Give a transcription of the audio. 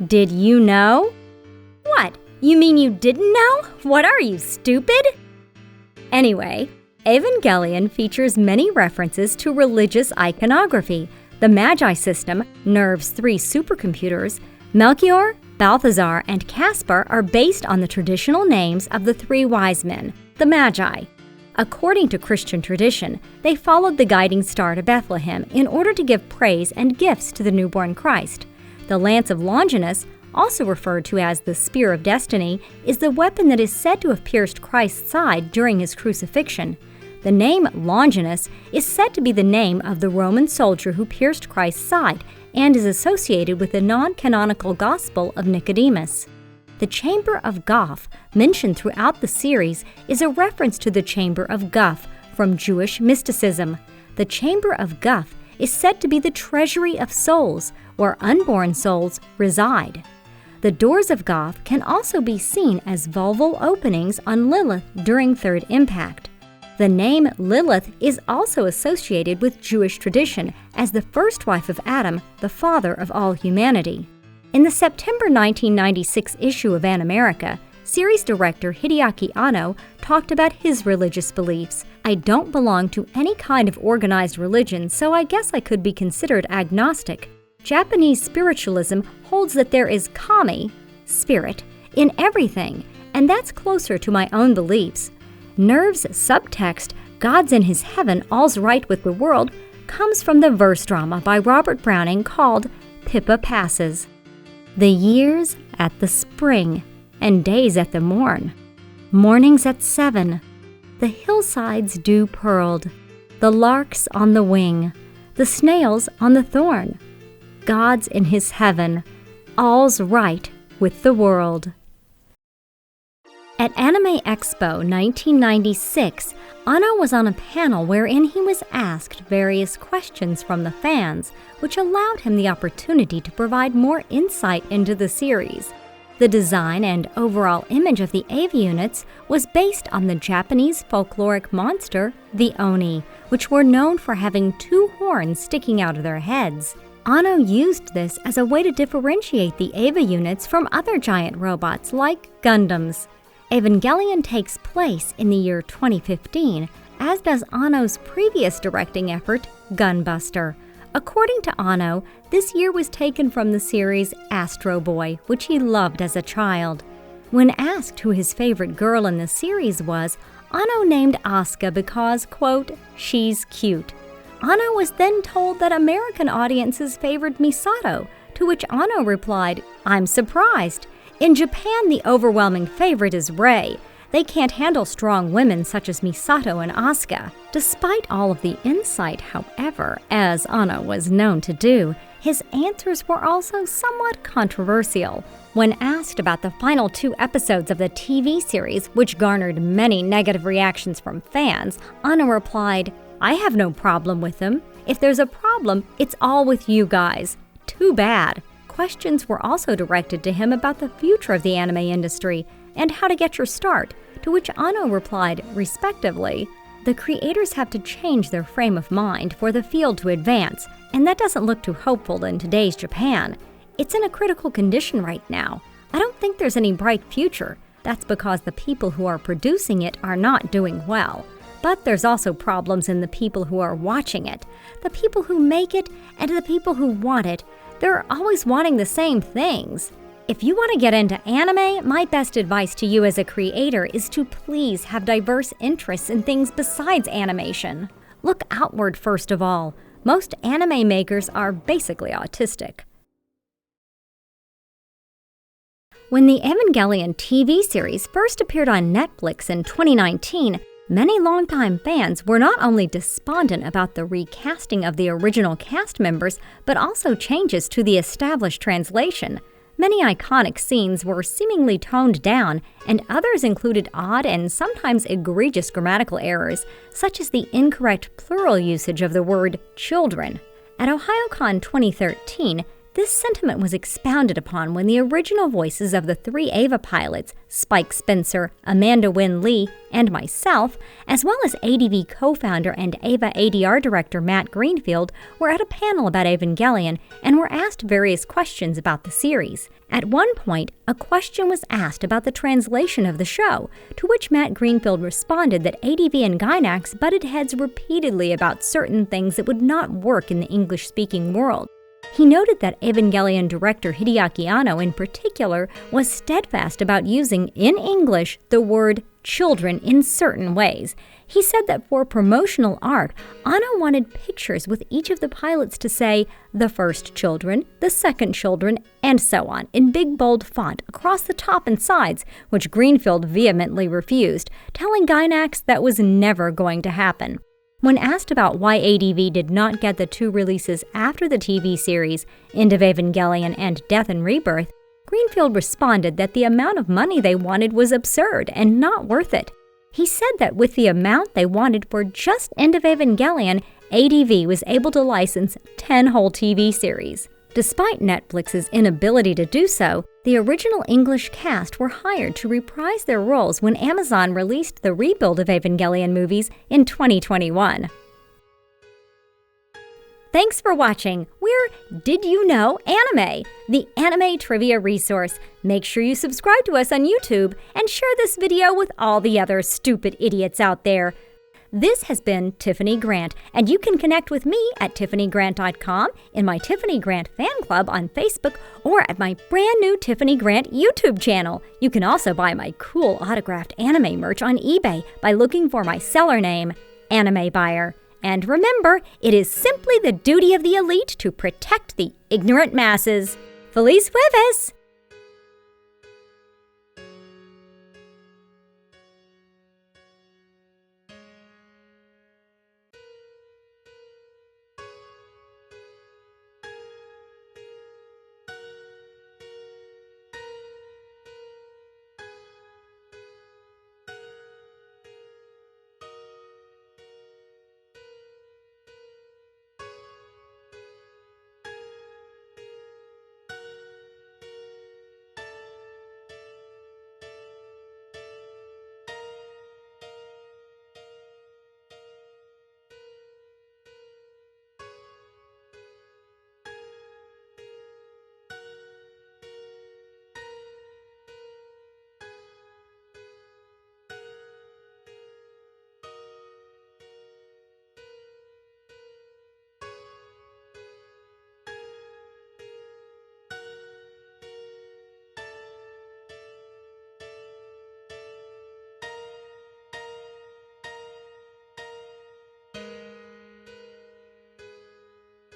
Did you know? What? You mean you didn't know? What are you, stupid? Anyway, Evangelion features many references to religious iconography. The Magi system, Nerve's 3 supercomputers, Melchior, Balthazar, and Caspar are based on the traditional names of the 3 wise men, the Magi. According to Christian tradition, they followed the guiding star to Bethlehem in order to give praise and gifts to the newborn Christ. The Lance of Longinus, also referred to as the Spear of Destiny, is the weapon that is said to have pierced Christ's side during his crucifixion. The name Longinus is said to be the name of the Roman soldier who pierced Christ's side and is associated with the non-canonical Gospel of Nicodemus. The Chamber of Goth, mentioned throughout the series, is a reference to the Chamber of Guth from Jewish mysticism. The Chamber of Guth is said to be the treasury of souls, where unborn souls reside. The doors of Goth can also be seen as vulval openings on Lilith during Third Impact. The name Lilith is also associated with Jewish tradition as the first wife of Adam, the father of all humanity. In the September 1996 issue of Animerica, series director Hideaki Anno talked about his religious beliefs. "I don't belong to any kind of organized religion, so I guess I could be considered agnostic. Japanese spiritualism holds that there is kami, spirit, in everything, and that's closer to my own beliefs. Nerve's subtext, God's in his heaven, all's right with the world, comes from the verse drama by Robert Browning called Pippa Passes. The years at the spring, and days at the morn. Mornings at 7, the hillsides dew pearled, the larks on the wing, the snails on the thorn. God's in his heaven, all's right with the world." At Anime Expo 1996, Anno was on a panel wherein he was asked various questions from the fans, which allowed him the opportunity to provide more insight into the series. The design and overall image of the Eva units was based on the Japanese folkloric monster, the Oni, which were known for having 2 horns sticking out of their heads. Anno used this as a way to differentiate the Eva units from other giant robots like Gundams. Evangelion takes place in the year 2015, as does Anno's previous directing effort, Gunbuster. According to Anno, this year was taken from the series Astro Boy, which he loved as a child. When asked who his favorite girl in the series was, Anno named Asuka because, quote, "she's cute." Anno was then told that American audiences favored Misato, to which Anno replied, "I'm surprised. In Japan, the overwhelming favorite is Rei. They can't handle strong women such as Misato and Asuka." Despite all of the insight, however, as Anno was known to do, his answers were also somewhat controversial. When asked about the final 2 episodes of the TV series, which garnered many negative reactions from fans, Anno replied, "I have no problem with them. If there's a problem, it's all with you guys. Too bad." Questions were also directed to him about the future of the anime industry and how to get your start, to which Anno replied, respectively, "The creators have to change their frame of mind for the field to advance, and that doesn't look too hopeful in today's Japan. It's in a critical condition right now. I don't think there's any bright future. That's because the people who are producing it are not doing well. But there's also problems in the people who are watching it, the people who make it, and the people who want it. They're always wanting the same things. If you want to get into anime, my best advice to you as a creator is to please have diverse interests in things besides animation. Look outward first of all. Most anime makers are basically autistic." When the Evangelion TV series first appeared on Netflix in 2019, many longtime fans were not only despondent about the recasting of the original cast members, but also changes to the established translation. Many iconic scenes were seemingly toned down, and others included odd and sometimes egregious grammatical errors, such as the incorrect plural usage of the word children. At OhioCon 2013, This sentiment was expounded upon when the original voices of the 3 Ava pilots, Spike Spencer, Amanda Wynn Lee, and myself, as well as ADV co-founder and Ava ADR director Matt Greenfield, were at a panel about Evangelion and were asked various questions about the series. At one point, a question was asked about the translation of the show, to which Matt Greenfield responded that ADV and Gainax butted heads repeatedly about certain things that would not work in the English-speaking world. He noted that Evangelion director Hideaki Anno in particular was steadfast about using, in English, the word children in certain ways. He said that for promotional art, Anno wanted pictures with each of the pilots to say, the first children, the second children, and so on, in big bold font across the top and sides, which Greenfield vehemently refused, telling Gainax that was never going to happen. When asked about why ADV did not get the 2 releases after the TV series, End of Evangelion and Death and Rebirth, Greenfield responded that the amount of money they wanted was absurd and not worth it. He said that with the amount they wanted for just End of Evangelion, ADV was able to license 10 whole TV series. Despite Netflix's inability to do so, the original English cast were hired to reprise their roles when Amazon released the rebuild of Evangelion movies in 2021. Thanks for watching. We're Did You Know Anime, the anime trivia resource. Make sure you subscribe to us on YouTube and share this video with all the other stupid idiots out there. This has been Tiffany Grant, and you can connect with me at tiffanygrant.com, in my Tiffany Grant fan club on Facebook, or at my brand new Tiffany Grant YouTube channel. You can also buy my cool autographed anime merch on eBay by looking for my seller name, Anime Buyer. And remember, it is simply the duty of the elite to protect the ignorant masses. Feliz Jueves!